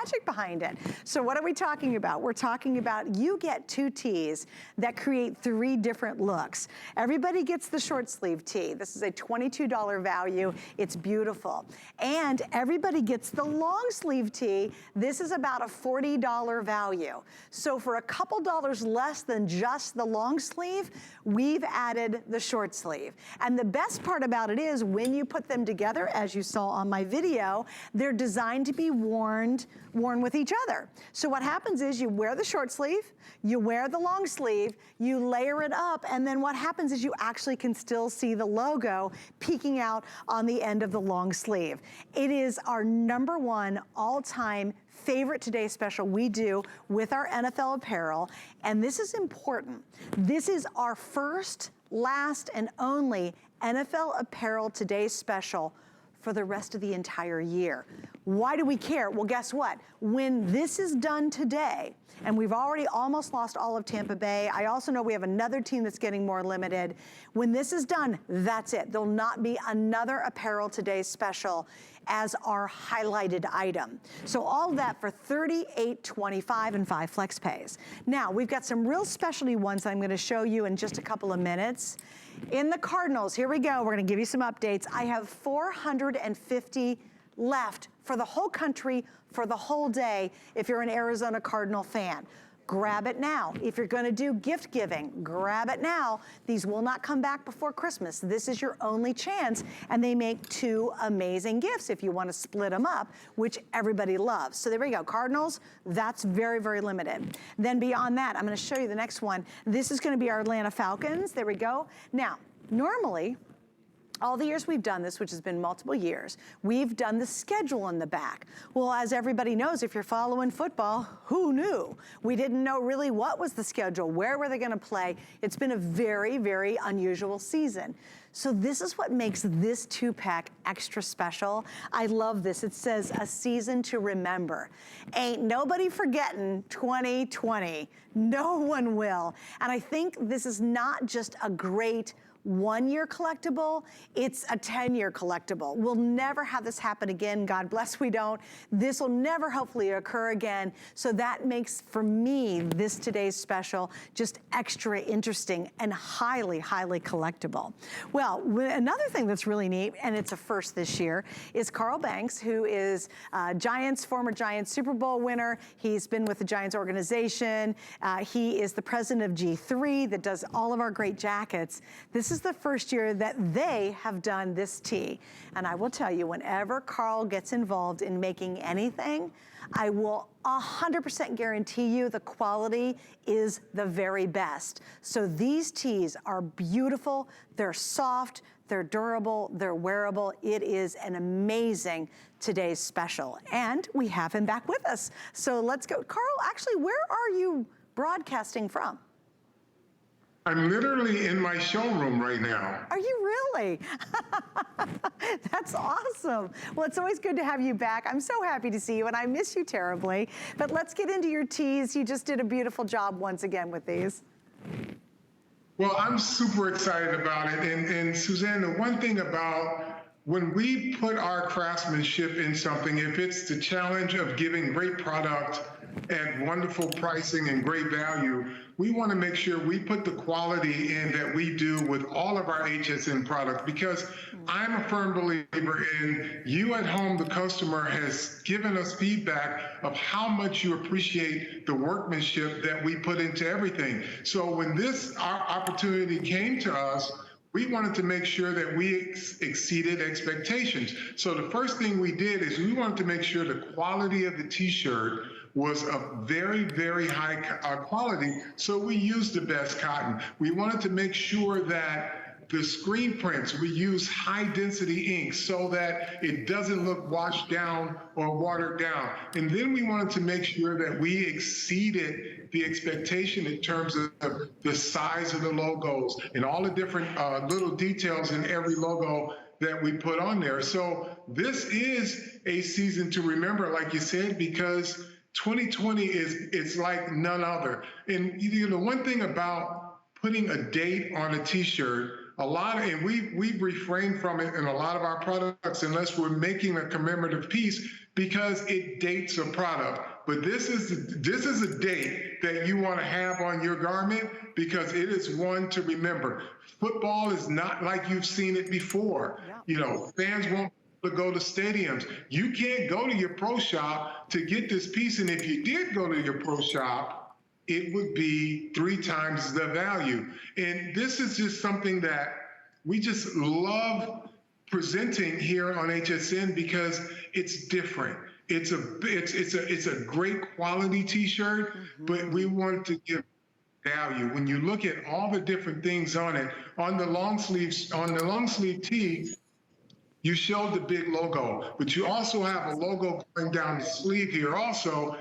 magic behind it. So what are we talking about? We're talking about you get 2 tees that create 3 different looks. Everybody gets the short sleeve tee. This is a $22 value. It's beautiful. And everybody gets the long sleeve tee. This is about a $40 value. So for a couple dollars less than just the long sleeve, we've added the short sleeve. And the best part about it is when you put them together, as you saw on my video, they're designed to be worn with each other. So what happens is you wear the short sleeve, you wear the long sleeve, you layer it up, and then what happens is you actually can still see the logo peeking out on the end of the long sleeve. It is our #1 all-time favorite Today Special we do with our NFL apparel, and this is important. This is our first, last, and only NFL apparel Today Special for the rest of the entire year. Why do we care? Well, guess what? When this is done today, and we've already almost lost all of Tampa Bay, I also know we have another team that's getting more limited. When this is done, that's it. There'll not be another Apparel Today Special as our highlighted item. So all of that for $38.25 and 5 flex pays. Now, we've got some real specialty ones I'm gonna show you in just a couple of minutes. In the Cardinals, here we go. We're gonna give you some updates. I have 450 left for the whole country for the whole day if you're an Arizona Cardinal fan. Grab it now. If you're gonna do gift giving, grab it now. These will not come back before Christmas. This is your only chance, and they make 2 amazing gifts if you wanna split them up, which everybody loves. So there we go, Cardinals, that's very, very limited. Then beyond that, I'm gonna show you the next one. This is gonna be our Atlanta Falcons, there we go. Now, normally, all the years we've done this, which has been multiple years, we've done the schedule in the back. Well, as everybody knows, if you're following football, who knew? We didn't know really what was the schedule, where were they gonna play. It's been a very, very unusual season. So this is what makes this 2-pack extra special. I love this. It says, a season to remember. Ain't nobody forgetting 2020. No one will. And I think this is not just a great 1-year collectible, it's a 10-year collectible. We'll never have this happen again. God bless we don't. This will never hopefully occur again. So that makes, for me, this Today's Special just extra interesting and highly, highly collectible. Well, another thing that's really neat, and it's a first this year, is Carl Banks, who is former Giants Super Bowl winner. He's been with the Giants organization. He is the president of G3 that does all of our great jackets. This is the first year that they have done this tee. And I will tell you, whenever Carl gets involved in making anything, I will 100% guarantee you the quality is the very best. So these tees are beautiful, they're soft, they're durable, they're wearable. It is an amazing Today's Special. And we have him back with us. So let's go. Carl, actually, where are you broadcasting from? I'm literally in my showroom right now. Are you really? That's awesome. Well, it's always good to have you back. I'm so happy to see you, and I miss you terribly. But let's get into your tees. You just did a beautiful job once again with these. Well, I'm super excited about it. And Suzanne, the one thing about when we put our craftsmanship in something, if it's the challenge of giving great product at wonderful pricing and great value, we want to make sure we put the quality in that we do with all of our HSN products, because I'm a firm believer in you at home, the customer has given us feedback of how much you appreciate the workmanship that we put into everything. So when our opportunity came to us, we wanted to make sure that we exceeded expectations. So the first thing we did is we wanted to make sure the quality of the t-shirt was of very, very high quality. So we used the best cotton. We wanted to make sure that the screen prints, we use high density ink so that it doesn't look washed down or watered down. And then we wanted to make sure that we exceeded the expectation in terms of the size of the logos and all the different little details in every logo that we put on there. So this is a season to remember, like you said, because 2020 it's like none other. And you know, one thing about putting a date on a t-shirt, and we refrain from it in a lot of our products unless we're making a commemorative piece because it dates a product. But this is a date that you want to have on your garment because it is one to remember. Football is not like you've seen it before. Yeah. You know, fans won't to go to stadiums. You can't go to your pro shop to get this piece, and if you did go to your pro shop, it would be 3 times the value. And this is just something that we just love presenting here on HSN because it's different. It's a great quality t-shirt, but we want to give value. When you look at all the different things on it, on the long sleeve tee, you showed the big logo, but you also have a logo going down the sleeve here also.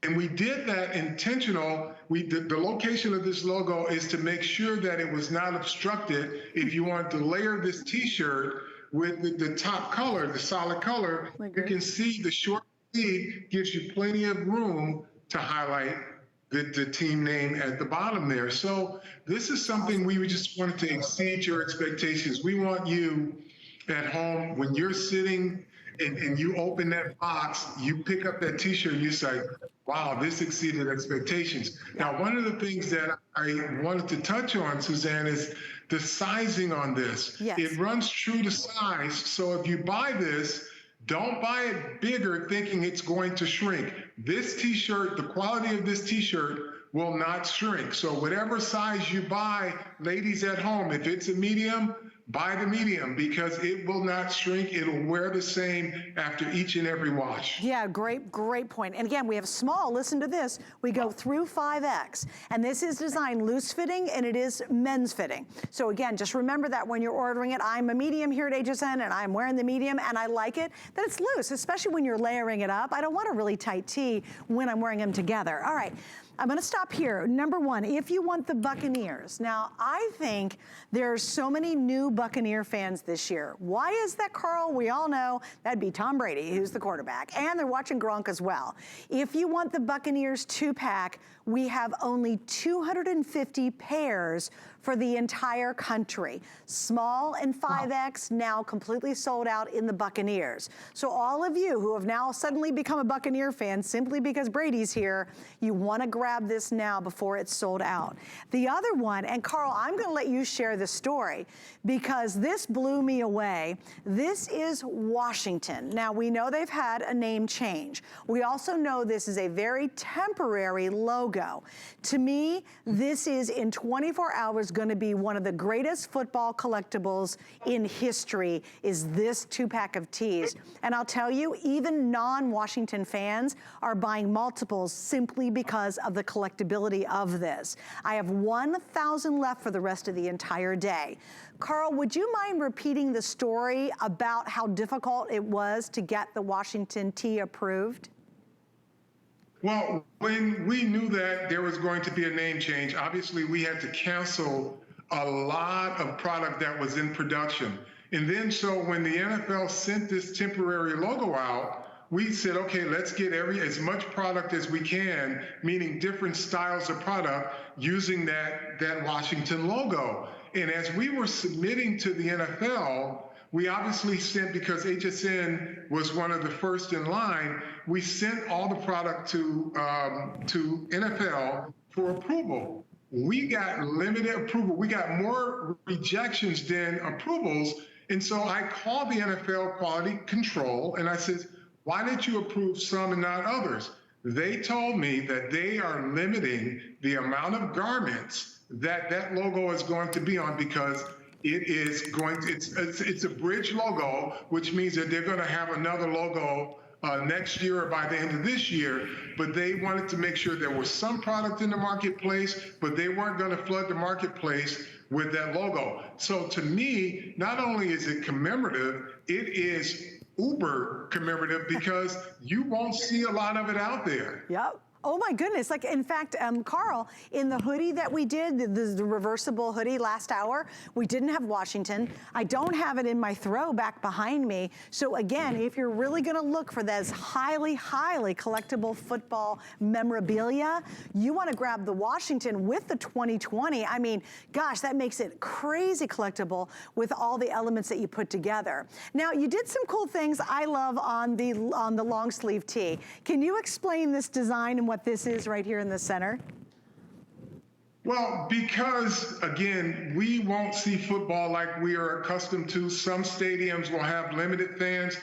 And we did that intentional. The location of this logo is to make sure that it was not obstructed. If you want to layer this t-shirt with the top color, the solid color, you can see the short sleeve gives you plenty of room to highlight the team name at the bottom there. So this is something we just wanted to exceed your expectations. We want you at home, when you're sitting and you open that box, you pick up that t-shirt, you say, wow, this exceeded expectations. Now, one of the things that I wanted to touch on, Suzanne, is the sizing on this. Yes. It runs true to size. So if you buy this, don't buy it bigger thinking it's going to shrink. This t-shirt, the quality of this t-shirt will not shrink. So whatever size you buy, ladies at home, if it's a medium, buy the medium because it will not shrink. It'll wear the same after each and every wash. Yeah, great point. And again, we have small, listen to this, we go through 5X, and this is designed loose fitting and it is men's fitting. So again, just remember that when you're ordering it, I'm a medium here at HSN and I'm wearing the medium and I like it, that it's loose, especially when you're layering it up. I don't want a really tight tee when I'm wearing them together. All right. I'm gonna stop here. Number one, if you want the Buccaneers. Now, I think there's so many new Buccaneer fans this year. Why is that, Carl? We all know that'd be Tom Brady, who's the quarterback, and they're watching Gronk as well. If you want the Buccaneers 2-pack, we have only 250 pairs for the entire country. Small and 5X now completely sold out in the Buccaneers. So all of you who have now suddenly become a Buccaneer fan simply because Brady's here, you wanna grab this now before it's sold out. The other one, and Carl, I'm gonna let you share the story because this blew me away. This is Washington. Now we know they've had a name change. We also know this is a very temporary logo. To me, this is in 24 hours gonna be one of the greatest football collectibles in history is this 2-pack of tees. And I'll tell you, even non-Washington fans are buying multiples simply because of the collectability of this. I have 1,000 left for the rest of the entire day. Carl, would you mind repeating the story about how difficult it was to get the Washington tee approved? Well, when we knew that there was going to be a name change, obviously we had to cancel a lot of product that was in production. And then so when the NFL sent this temporary logo out, we said, okay, let's get as much product as we can, meaning different styles of product using that Washington logo. And as we were submitting to the NFL, we obviously sent, because HSN was one of the first in line, we sent all the product to NFL for approval. We got limited approval. We got more rejections than approvals. And so I called the NFL quality control and I said, why did you approve some and not others? They told me that they are limiting the amount of garments that logo is going to be on because it is going to, it's a bridge logo, which means that they're going to have another logo next year or by the end of this year, but they wanted to make sure there was some product in the marketplace, but they weren't going to flood the marketplace with that logo. So to me, not only is it commemorative, it is uber commemorative because you won't see a lot of it out there. Yep. Oh my goodness, like in fact, Carl, in the hoodie that we did, the reversible hoodie last hour, we didn't have Washington. I don't have it in my throw back behind me. So again, if you're really gonna look for those highly, highly collectible football memorabilia, you wanna grab the Washington with the 2020. I mean, gosh, that makes it crazy collectible with all the elements that you put together. Now, you did some cool things I love on the long sleeve tee. Can you explain this design and what this is right here in the center? Well, because again, we won't see football like we are accustomed to. Some stadiums will have limited fans.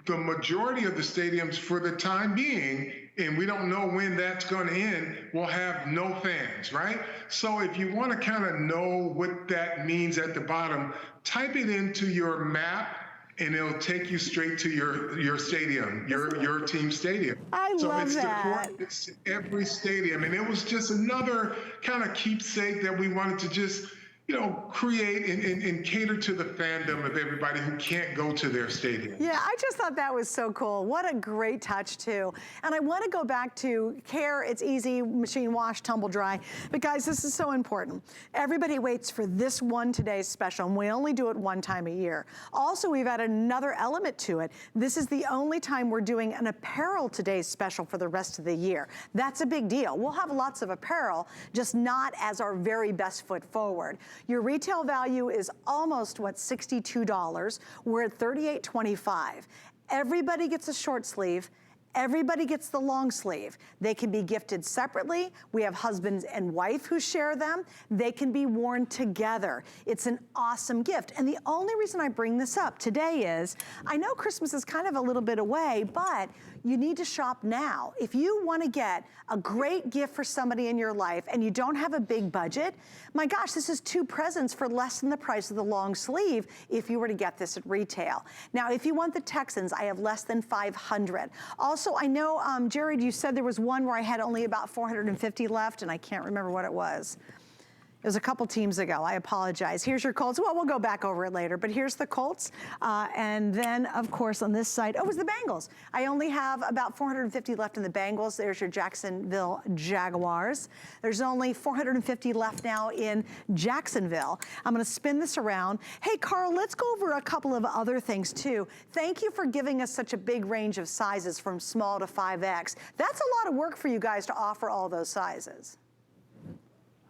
The majority of the stadiums, for the time being, and we don't know when that's going to end, will have no fans, right? So if you want to kind of know what that means at the bottom, type it into your map and it'll take you straight to your stadium, your team stadium. I love that. So it's every stadium. And it was just another kind of keepsake that we wanted to just, you know, create and cater to the fandom of everybody who can't go to their stadium. Yeah, I just thought that was so cool. What a great touch too. And I want to go back to care, it's easy, machine wash, tumble dry. But guys, this is so important. Everybody waits for this one today's special, and we only do it one time a year. Also, we've added another element to it. This is the only time we're doing an apparel today's special for the rest of the year. That's a big deal. We'll have lots of apparel, just not as our very best foot forward. Your retail value is almost, what, $62. We're at $38.25. Everybody gets a short sleeve. Everybody gets the long sleeve. They can be gifted separately. We have husbands and wife who share them. They can be worn together. It's an awesome gift. And the only reason I bring this up today is, I know Christmas is kind of a little bit away, but you need to shop now. If you want to get a great gift for somebody in your life and you don't have a big budget, my gosh, this is 2 presents for less than the price of the long sleeve if you were to get this at retail. Now, if you want the Texans, I have less than 500. Also, I know, Jared, you said there was one where I had only about 450 left, and I can't remember what it was. It was a couple teams ago. I apologize. Here's your Colts. Well, we'll go back over it later, but here's the Colts. And then, of course, on this side, oh, it was the Bengals. I only have about 450 left in the Bengals. There's your Jacksonville Jaguars. There's only 450 left now in Jacksonville. I'm going to spin this around. Hey, Carl, let's go over a couple of other things, too. Thank you for giving us such a big range of sizes from small to 5X. That's a lot of work for you guys to offer all those sizes.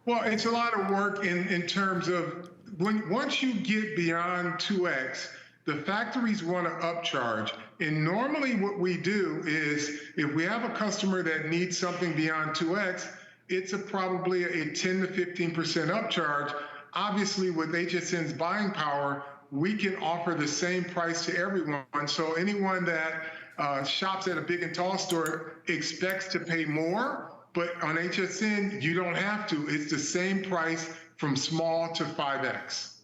Well, it's a lot of work in terms of once you get beyond 2X, the factories want to upcharge. And normally what we do is if we have a customer that needs something beyond 2X, it's probably a 10 to 15% upcharge. Obviously, with HSN's buying power, we can offer the same price to everyone. So anyone that shops at a big and tall store expects to pay more. But on HSN, you don't have to. It's the same price from small to 5X.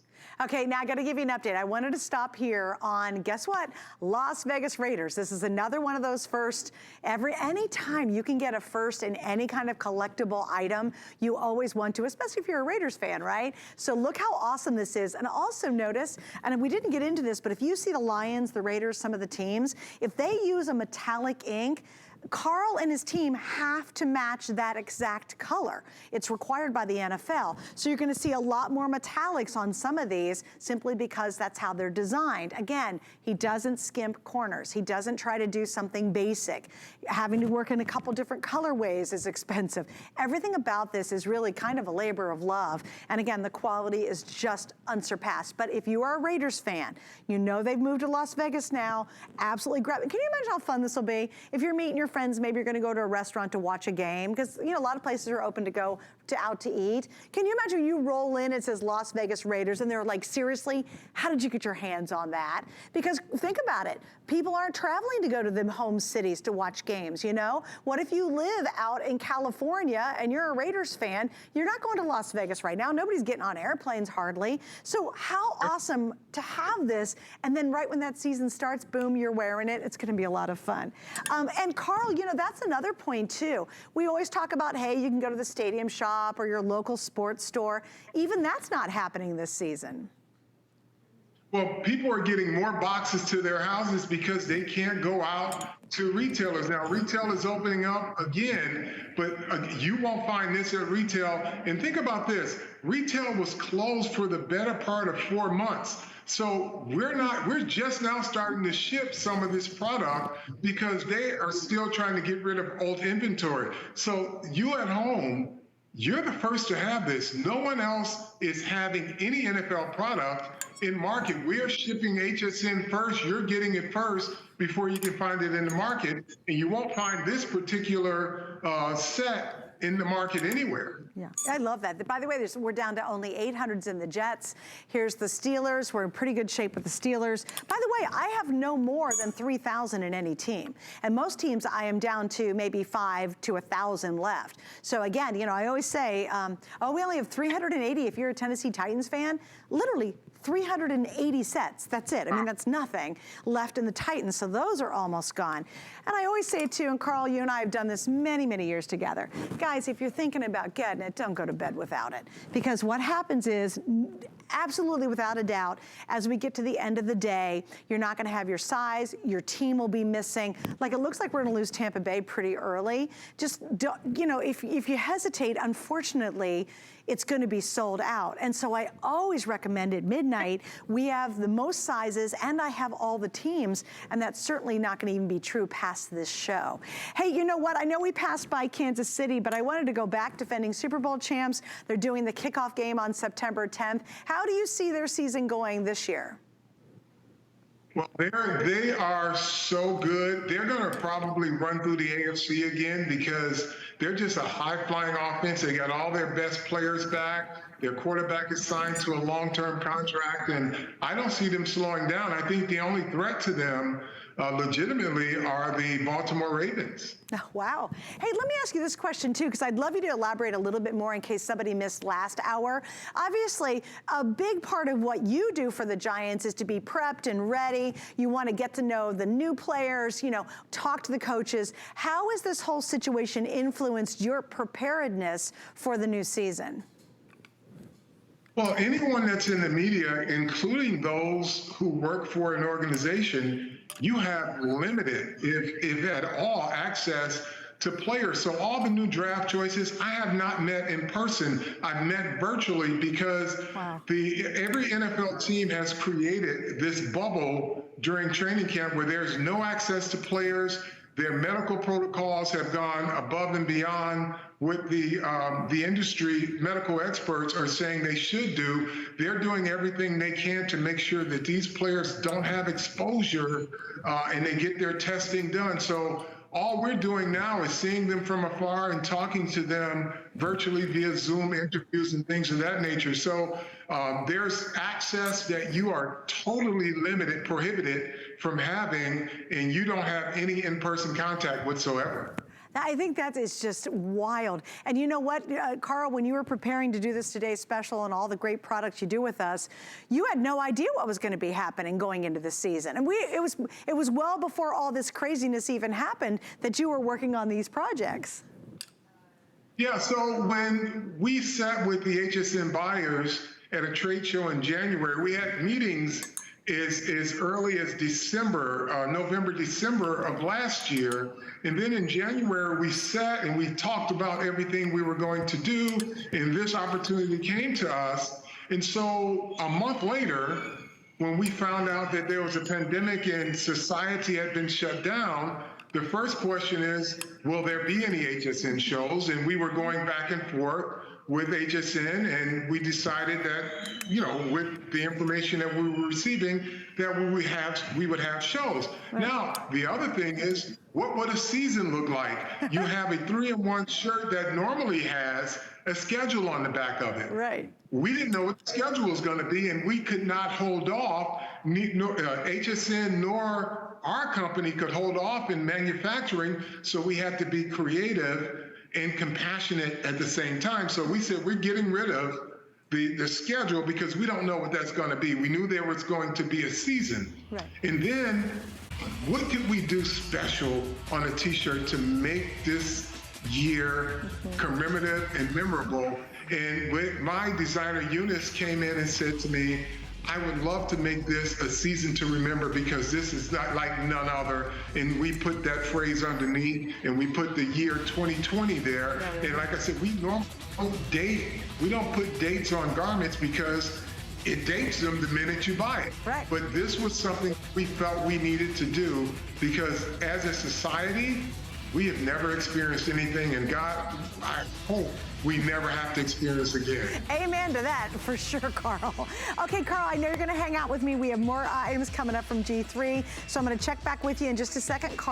Okay, now I got to give you an update. I wanted to stop here on, guess what? Las Vegas Raiders. This is another one of those first. Anytime you can get a first in any kind of collectible item, you always want to, especially if you're a Raiders fan, right? So look how awesome this is. And also notice, and we didn't get into this, but if you see the Lions, the Raiders, some of the teams, if they use a metallic ink, Carl and his team have to match that exact color. It's required by the NFL. So you're going to see a lot more metallics on some of these simply because that's how they're designed. Again, he doesn't skimp corners. He doesn't try to do something basic. Having to work in a couple different colorways is expensive. Everything about this is really kind of a labor of love. And again, the quality is just unsurpassed. But if you are a Raiders fan, you know they've moved to Las Vegas now. Absolutely grab it. Can you imagine how fun this will be? If you're meeting your friends, maybe you're going to go to a restaurant to watch a game because, you know, a lot of places are open to go out to eat. Can you imagine you roll in, it says Las Vegas Raiders, and they're like, seriously, how did you get your hands on that? Because think about it. People aren't traveling to go to the home cities to watch games, you know? What if you live out in California and you're a Raiders fan? You're not going to Las Vegas right now. Nobody's getting on airplanes hardly. So how awesome to have this, and then right when that season starts, boom, you're wearing it. It's going to be a lot of fun. And Carl, you know, that's another point too. We always talk about, hey, you can go to the stadium shop or your local sports store. Even that's not happening this season. Well, people are getting more boxes to their houses because they can't go out to retailers. Now, retail is opening up again, but you won't find this at retail. And think about this, retail was closed for the better part of 4 months. So we're just now starting to ship some of this product because they are still trying to get rid of old inventory. So you at home, you're the first to have this. No one else is having any NFL product in market. We are shipping HSN first. You're getting it first before you can find it in the market. And you won't find this particular set in the market anywhere. Yeah, I love that. By the way, we're down to only 800s in the Jets. Here's the Steelers. We're in pretty good shape with the Steelers. By the way, I have no more than 3,000 in any team. And most teams, I am down to maybe 5 to 1,000 left. So again, you know, I always say, oh, we only have 380 if you're a Tennessee Titans fan. Literally 380 sets. That's it. I mean, that's nothing left in the Titans. So those are almost gone. And I always say too, and Carl, you and I have done this many, many years together. Guys, if you're thinking about getting it, don't go to bed without it. Because what happens is, absolutely without a doubt, as we get to the end of the day, you're not going to have your size, your team will be missing. Like, it looks like we're going to lose Tampa Bay pretty early. Just, you know, if you hesitate, unfortunately, it's going to be sold out. And so I always recommend at midnight, we have the most sizes and I have all the teams, and that's certainly not going to even be true past this show. Hey, you know what? I know we passed by Kansas City, but I wanted to go back, defending Super Bowl champs. They're doing the kickoff game on September 10th. How do you see their season going this year? Well, they are so good. They're going to probably run through the AFC again because they're just a high-flying offense. They got all their best players back. Their quarterback is signed to a long-term contract, and I don't see them slowing down. I think the only threat to them legitimately are the Baltimore Ravens. Oh, wow. Hey, let me ask you this question too, because I'd love you to elaborate a little bit more in case somebody missed last hour. Obviously, a big part of what you do for the Giants is to be prepped and ready. You want to get to know the new players, you know, talk to the coaches. How has this whole situation influenced your preparedness for the new season? Well, anyone that's in the media, including those who work for an organization, you have limited, if at all, access to players. So all the new draft choices, I have not met in person. I've met virtually because every NFL team has created this bubble during training camp where there's no access to players. Their medical protocols have gone above and beyond what the industry medical experts are saying they should do. They're doing everything they can to make sure that these players don't have exposure and they get their testing done. So all we're doing now is seeing them from afar and talking to them virtually via Zoom interviews and things of that nature. So there's access that you are totally limited, prohibited from having, and you don't have any in-person contact whatsoever. I think that is just wild. And you know what, Carl, when you were preparing to do this Today Special and all the great products you do with us, you had no idea what was going to be happening going into the season. And it was well before all this craziness even happened that you were working on these projects. Yeah, so when we sat with the HSN buyers at a trade show in January, we had meetings as early as November, December of last year. And then in January, we sat and we talked about everything we were going to do, and this opportunity came to us. And so a month later, when we found out that there was a pandemic and society had been shut down, the first question is, will there be any HSN shows? And we were going back and forth with HSN, and we decided that, you know, with the information that we were receiving, that we would have shows. Right. Now, the other thing is, what would a season look like? You have a 3-in-1 shirt that normally has a schedule on the back of it. Right. We didn't know what the schedule was going to be, and we could not hold off. HSN nor our company could hold off in manufacturing, so we had to be creative and compassionate at the same time. So we said, we're getting rid of the schedule because we don't know what that's going to be. We knew there was going to be a season. Right. And then what could we do special on a t-shirt to make this year commemorative and memorable? And my designer Eunice came in and said to me, I would love to make this a season to remember because this is not like none other. And we put that phrase underneath and we put the year 2020 there. And like I said, we normally don't date. We don't put dates on garments because it dates them the minute you buy it. Right. But this was something we felt we needed to do because as a society, we have never experienced anything, and God, I hope we never have to experience again. Amen to that, for sure, Carl. Okay, Carl, I know you're going to hang out with me. We have more items coming up from G3, so I'm going to check back with you in just a second. Carl.